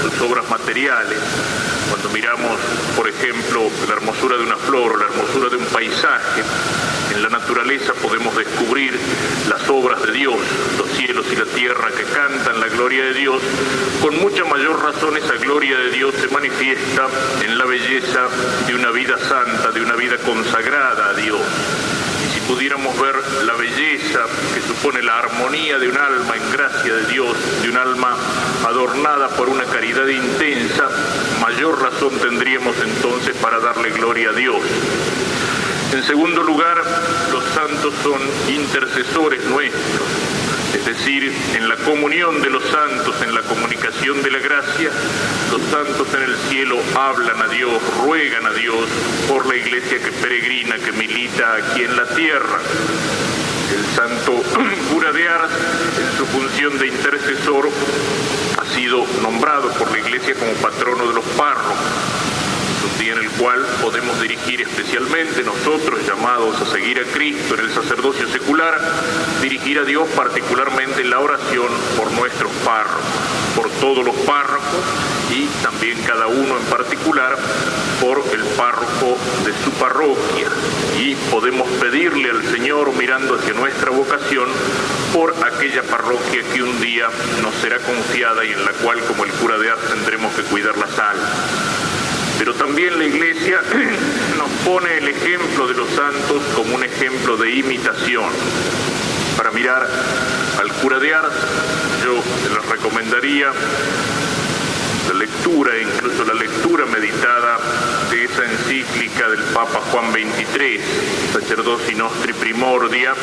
sus obras materiales. Cuando miramos, por ejemplo, la hermosura de una flor o la hermosura de un paisaje, en la naturaleza podemos descubrir las obras de Dios, los cielos y la tierra que cantan la gloria de Dios. Con mucha mayor razón esa gloria de Dios se manifiesta en la belleza de una vida santa, de una vida consagrada a Dios. Y si pudiéramos ver la belleza que supone la armonía de un alma en gracia de Dios, de un alma adornada por una caridad intensa, mayor razón tendríamos entonces para darle gloria a Dios. En segundo lugar, los santos son intercesores nuestros, es decir, en la comunión de los santos, en la comunicación de la gracia, los santos en el cielo hablan a Dios, ruegan a Dios por la iglesia que peregrina, que milita aquí en la tierra. El santo cura de Ars, en su función de intercesor, ha sido nombrado por la iglesia como patrono de los párrocos. Es un día en el cual podemos dirigir especialmente nosotros, llamados a seguir a Cristo en el sacerdocio secular, dirigir a Dios particularmente en la oración por nuestros párrocos, por todos los párrocos y también cada uno en particular por el párroco de su parroquia. Y podemos pedirle al Señor, mirando hacia nuestra vocación, por aquella parroquia que un día nos será confiada y en la cual, como el cura de Ars, tendremos que cuidar las almas. Pero también la Iglesia nos pone el ejemplo de los santos como un ejemplo de imitación. Para mirar al cura de Ars, yo les recomendaría la lectura, incluso la lectura meditada de esa encíclica del Papa Juan XXIII, Sacerdoci Nostri Primordia,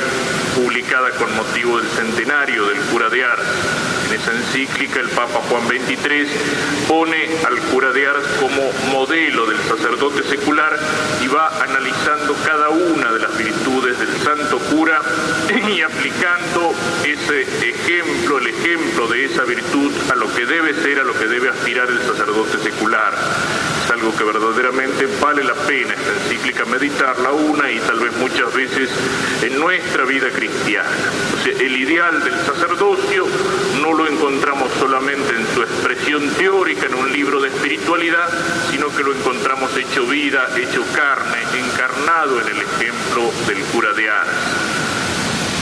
publicada con motivo del centenario del cura de Ars. En esa encíclica el Papa Juan XXIII pone al cura de Ars como modelo del sacerdote secular y va analizando cada una de las virtudes del santo cura y aplicando ese ejemplo, el ejemplo de esa virtud a lo que debe ser, a lo que debe aspirar el sacerdote secular. Es algo que verdaderamente vale la pena esta encíclica meditarla una y tal vez muchas veces en nuestra vida cristiana. O sea, el ideal del sacerdocio no lo encontramos solamente en su expresión teórica en un libro de espiritualidad, sino que lo encontramos hecho vida, hecho carne, encarnado en el ejemplo del cura de Ars.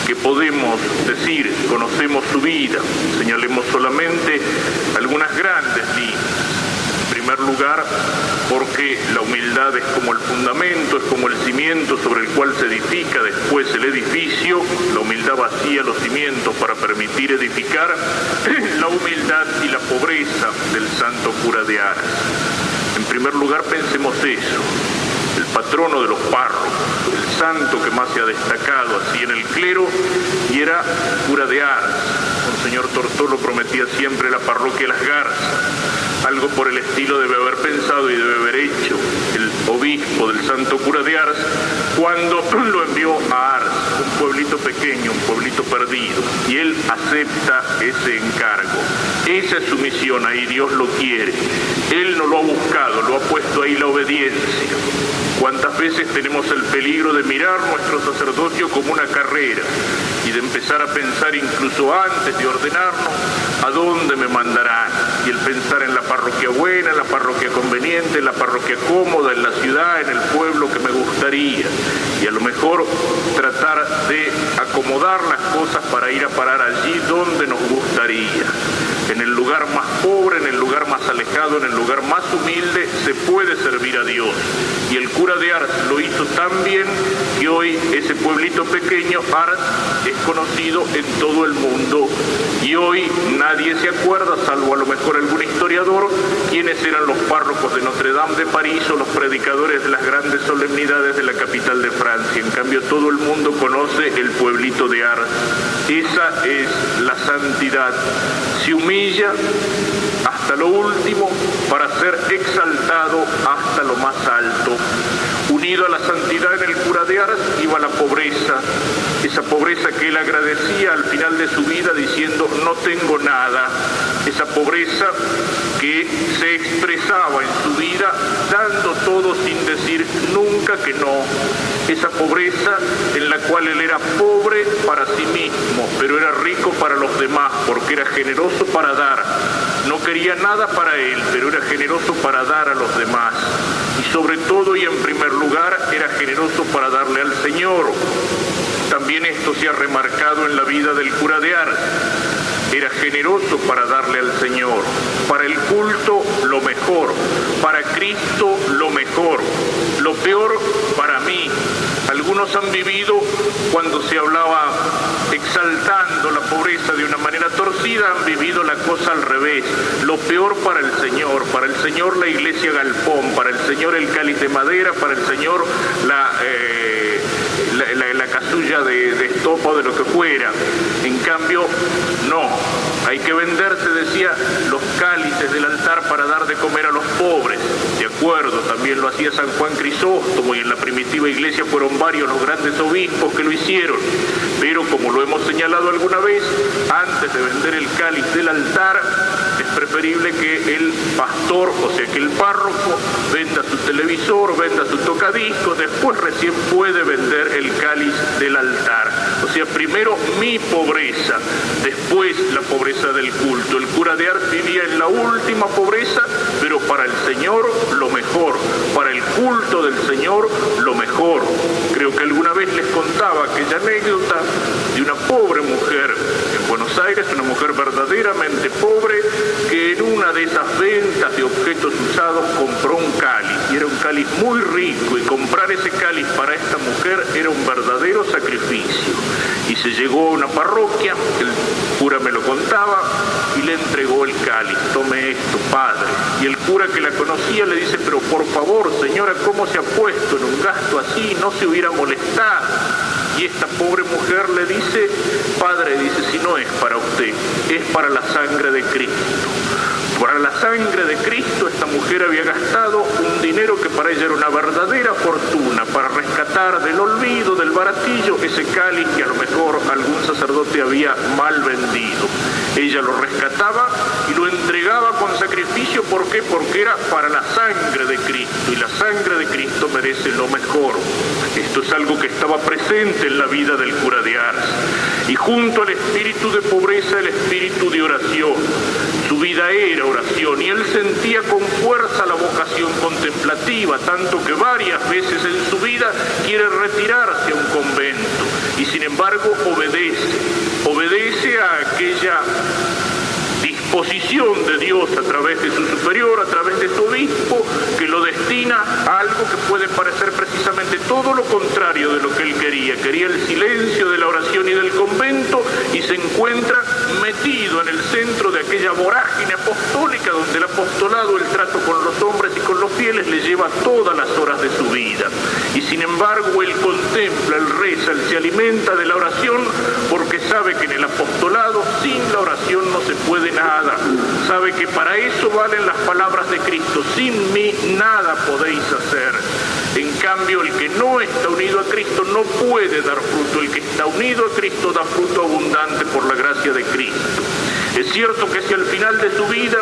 ¿Qué podemos decir? Conocemos su vida, señalemos solamente algunas grandes líneas. En primer lugar, porque la humildad es como el fundamento, es como el cimiento sobre el cual se edifica después el edificio. La humildad vacía los cimientos para permitir edificar. La humildad y la pobreza del santo cura de Ars. En primer lugar, pensemos eso. El patrono de los párrocos, el santo que más se ha destacado así en el clero, y era cura de Ars. Monseñor Tortolo prometía siempre la parroquia Las Garzas. Algo por el estilo debe haber pensado y debe haber hecho el obispo del santo cura de Ars cuando lo envió a Ars, un pueblito pequeño, un pueblito perdido, y él acepta ese encargo. Esa es su misión, ahí Dios lo quiere. Él no lo ha buscado, lo ha puesto ahí la obediencia. ¿Cuántas veces tenemos el peligro de mirar nuestro sacerdocio como una carrera y de empezar a pensar incluso antes de ordenarnos a dónde me mandarán? Y el pensar en la parroquia buena, en la parroquia conveniente, en la parroquia cómoda, en la ciudad, en el pueblo que me gustaría. Y a lo mejor tratar de acomodar las cosas para ir a parar allí donde nos gustaría. En el lugar más pobre, en el lugar más alejado, en el lugar más humilde, se puede servir a Dios. Y el cura de Ars lo hizo tan bien que hoy ese pueblito pequeño, Ars, es conocido en todo el mundo. Y hoy nadie se acuerda, salvo a lo mejor algún historiador, quiénes eran los párrocos de Notre Dame de París o los predicadores de las grandes solemnidades de la capital de Francia. En cambio, todo el mundo conoce el pueblito de Ars. Esa es la santidad. Se humilla hasta lo último para ser exaltado hasta lo más alto. Unido a la santidad en el cura de Ars iba la pobreza, esa pobreza que él agradecía al final de su vida diciendo no tengo nada, esa pobreza que se expresaba en su vida dando todo sin decir nunca que no, esa pobreza en la cual él era pobre para sí mismo, pero era rico para los demás porque era generoso para dar. No quería nada para él, pero era generoso para dar a los demás. Y sobre todo y en primer lugar, era generoso para darle al Señor. También esto se ha remarcado en la vida del cura de Ars. Era generoso para darle al Señor. Para el culto, lo mejor. Para Cristo, lo mejor. Lo peor, para mí. Algunos han vivido, cuando se hablaba exaltando la pobreza de una manera torcida, han vivido la cosa al revés. Lo peor para el Señor la iglesia galpón, para el Señor el cáliz de madera, para el Señor la casulla de estopa o de lo que fuera. En cambio, no. Hay que vender, se decía, los cálices del altar para dar de comer a los pobres. De acuerdo, también lo hacía San Juan Crisóstomo, y en la primitiva iglesia fueron varios los grandes obispos que lo hicieron. Pero como lo hemos señalado alguna vez, antes de vender el cáliz del altar, es preferible que el pastor, o sea que el párroco, venda su televisor, venda su tocadiscos, después recién puede vender el cáliz del altar. O sea, primero mi pobreza, después la pobreza del culto. El cura de Ars vivía en la última pobreza, pero para el Señor lo mejor, para el culto del Señor lo mejor. Creo que alguna vez les contaba aquella anécdota de una pobre mujer en Buenos Aires, una mujer verdaderamente pobre, que en una de esas ventas de objetos usados compró un cáliz, y era un cáliz muy rico, y comprar ese cáliz para esta mujer era un verdadero sacrificio. Y se llegó a una parroquia, el cura me lo contaba, y le entregó el cáliz. Tome esto, padre. Y el cura, que la conocía, le dice: pero por favor, señora, ¿cómo se ha puesto en un gasto así? No se hubiera molestado. Y esta pobre mujer le dice: padre, dice, si no es para usted, es para la sangre de Cristo. Para la sangre de Cristo, esta mujer había gastado un dinero que para ella era una verdadera fortuna, para rescatar del olvido, del baratillo, ese cáliz que a lo mejor algún sacerdote había mal vendido. Ella lo rescataba y lo entregaba con sacrificio. ¿Por qué? Porque era para la sangre de Cristo, y la sangre de Cristo merece lo mejor. Esto es algo que estaba presente en la vida del cura de Ars. Y junto al espíritu de pobreza, el espíritu de oración. Su vida era oración, y él sentía con fuerza la vocación contemplativa, tanto que varias veces en su vida quiere retirarse a un convento, y sin embargo obedece a aquella disposición de Dios a través de su superior, a través de su obispo, que lo destina a algo que puede parecer precisamente todo lo contrario de lo que él quería. Quería el silencio de la oración y del convento, y se encuentra metido en el centro de aquella vorágine apostólica donde el apostolado, el trato con los hombres y con los fieles, le lleva todas las horas de su vida. Y sin embargo él contempla, él reza, él se alimenta de la oración, porque sabe que en el apostolado sin la oración no se puede nada. Sabe que para eso valen las palabras de Cristo: sin mí nada podéis hacer. En cambio, el que no está unido a Cristo no puede dar fruto. El que está unido a Cristo da fruto abundante por la gracia de Cristo. Es cierto que si al final de su vida,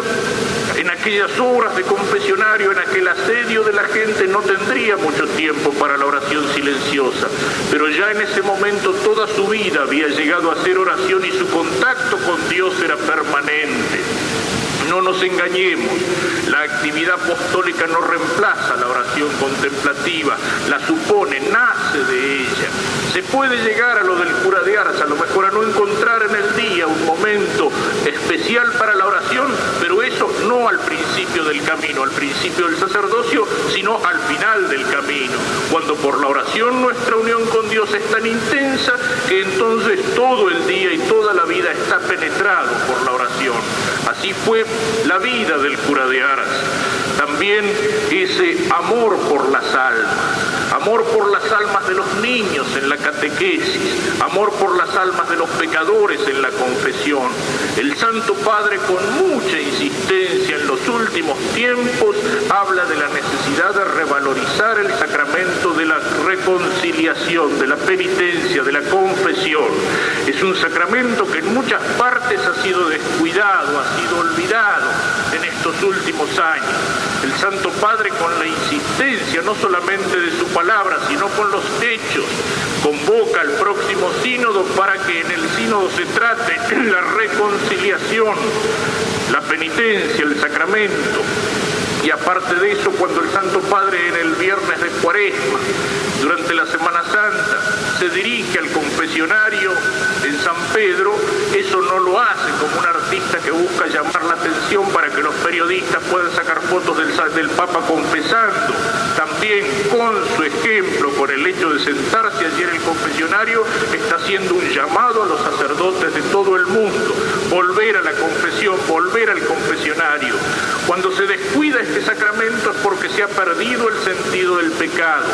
en aquellas horas de confesionario, en aquel asedio de la gente, no tendría mucho tiempo para la oración silenciosa, pero ya en ese momento toda su vida había llegado a hacer oración, y su contacto con Dios era permanente. No nos engañemos, la actividad apostólica no reemplaza la oración contemplativa, la supone, nace de ella. Se puede llegar a lo del cura de Ars, a lo mejor a no encontrar en el día un momento especial para la oración, pero eso no al principio del camino, al principio del sacerdocio, sino al final del camino, cuando por la oración nuestra unión con Dios es tan intensa que entonces todo el día y toda la vida está penetrado por la oración. Así fue la vida del cura de Ars. También ese amor por las almas de los niños en la catequesis, amor por las almas de los pecadores en la confesión. El Santo Padre, con mucha insistencia en los últimos tiempos, habla de la necesidad de revalorizar el sacramento de la reconciliación, de la penitencia, de la confesión. Es un sacramento que en muchas partes ha sido descuidado, ha sido olvidado en estos últimos años. El Santo Padre, con la insistencia no solamente de su palabra, sino con los hechos, convoca al próximo sínodo para que en el sínodo se trate la reconciliación, la penitencia, el sacramento. Y aparte de eso, cuando el Santo Padre en el viernes de Cuaresma, durante la Semana Santa, se dirige al confesionario en San Pedro, eso no lo hace como un artista que busca llamar la atención para que los periodistas puedan sacar fotos del Papa confesando. También con su ejemplo, con el hecho de sentarse allí en el confesionario, está haciendo un llamado a los sacerdotes de todo el mundo, volver a la confesión, volver al confesionario. Cuando se descuida este sacramento es porque se ha perdido el sentido del pecado.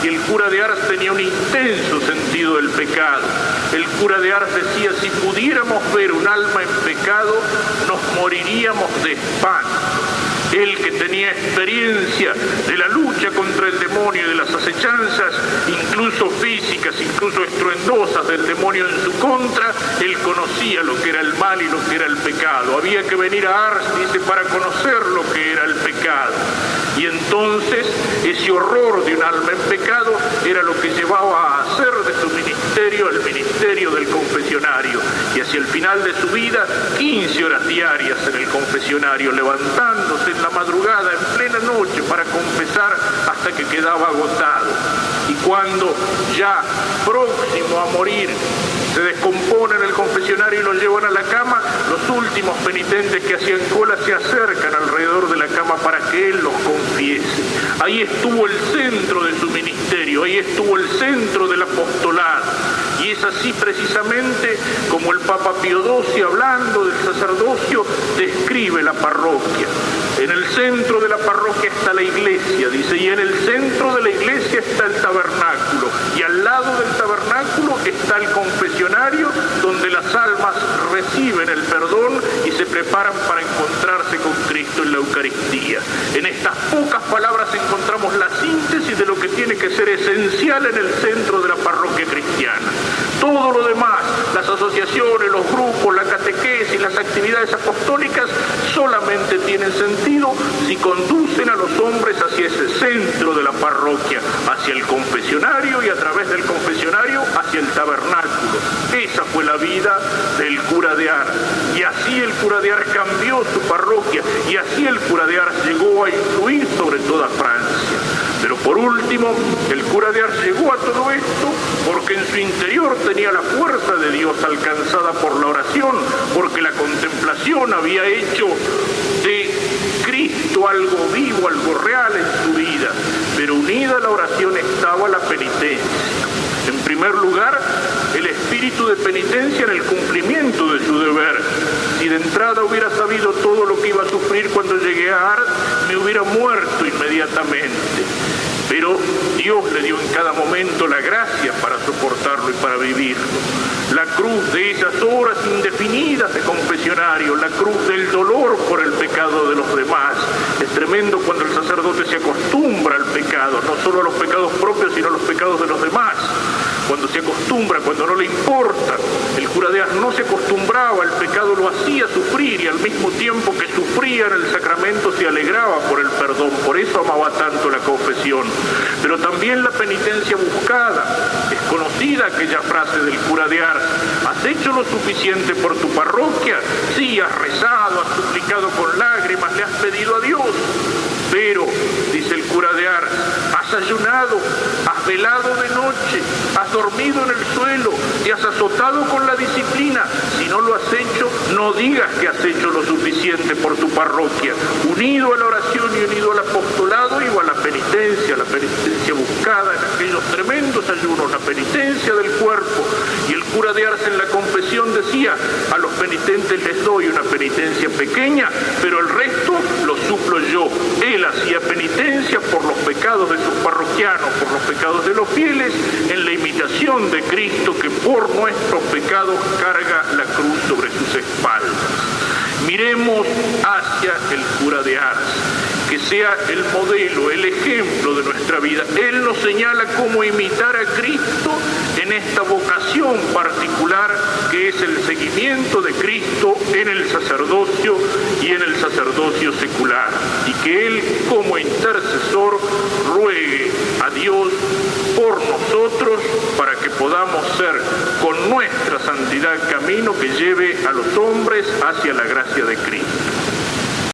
Y el cura de Ars tenía un intenso sentido del pecado. El cura de Ars decía, si pudiéramos ver un alma en pecado, nos moriríamos de espanto. Él, que tenía experiencia de la lucha contra el demonio y de las acechanzas, incluso físicas, incluso estruendosas del demonio en su contra, él conocía lo que era el mal y lo que era el pecado. Había que venir a Ars, dice, para conocer lo que era el pecado. Y entonces ese horror de un alma en pecado era lo que llevaba a hacer de su ministerio el ministerio del confesionario. Y hacia el final de su vida, 15 horas diarias en el confesionario, levantándose en la madrugada, en plena noche, para confesar hasta que quedaba agotado. Y cuando ya próximo a morir, se descompone en el confesionario y lo llevan a la cama, los últimos penitentes que hacían cola se acercan alrededor de la cama para que él los confiese. Ahí estuvo el centro de su ministerio, ahí estuvo el centro del apostolado. Y es así precisamente como el Papa Pío XII, hablando del sacerdocio, describe la parroquia. En el centro de la parroquia está la iglesia, dice, y en el centro de la iglesia está el tabernáculo, y al lado del tabernáculo está el confesionario, donde las almas reciben el perdón y se preparan para encontrarse con Cristo en la Eucaristía. En estas pocas palabras encontramos la síntesis de lo que tiene que ser esencial en el centro de la parroquia cristiana. Todo lo demás, las asociaciones, los grupos, la catequesis, las actividades apostólicas, solamente tienen sentido si conducen a los hombres hacia ese centro de la parroquia, hacia el confesionario y a través del confesionario hacia el tabernáculo. Esa fue la vida del cura de Ars. Y así el cura de Ars cambió su parroquia, y así el cura de Ars llegó a influir sobre toda Francia. Pero por último, el cura de Ars llegó a todo esto porque en su interior tenía la fuerza de Dios alcanzada por la oración, porque la contemplación había hecho de Cristo algo vivo, algo real en su vida. Pero unida a la oración estaba la penitencia. En primer lugar, el espíritu de penitencia en el cumplimiento de su deber. Si de entrada hubiera sabido todo lo que iba a sufrir cuando llegué a Ars, me hubiera muerto inmediatamente. Pero Dios le dio en cada momento la gracia para soportarlo y para vivirlo. La cruz de esas horas indefinidas de confesionario, la cruz del dolor por el pecado de los demás. Es tremendo cuando el sacerdote se acostumbra al pecado, no solo a los pecados propios, sino a los pecados de los demás. Cuando se acostumbra, cuando no le importa. El cura de Ars no se acostumbraba, el pecado lo hacía sufrir, y al mismo tiempo que sufría en el sacramento se alegraba por el perdón. Por eso amaba tanto la confesión. Pero también la penitencia buscada. Es conocida aquella frase del cura de Ars: ¿has hecho lo suficiente por tu parroquia? Sí, has rezado, has suplicado con lágrimas, le has pedido a Dios. Pero, dice el cura de Ars, has ayunado, has velado de noche, has dormido en el suelo, te has azotado con la disciplina. Si no lo has hecho, no digas que has hecho lo suficiente por tu parroquia. Unido a la oración y unido al apostolado, iba a la penitencia buscada en aquellos tremendos ayunos, la penitencia del cuerpo. Y el cura de Ars en la confesión decía: a los penitentes les doy una penitencia pequeña, pero el resto lo suplo yo. Él hacía penitencia por los pecados de sus parroquianos, por los pecados de los fieles, en la imitación de Cristo, que por nuestros pecados carga la cruz sobre sus espaldas. Miremos hacia el cura de Ars, que sea el modelo, el ejemplo de nuestra vida. Él nos señala cómo imitar a Cristo en esta vocación particular que es el seguimiento de Cristo en el sacerdocio y en el sacerdocio secular. Y que Él, como intercesor, ruegue a Dios por nosotros para que podamos ser con nuestra santidad camino que lleve a los hombres hacia la gracia de Cristo.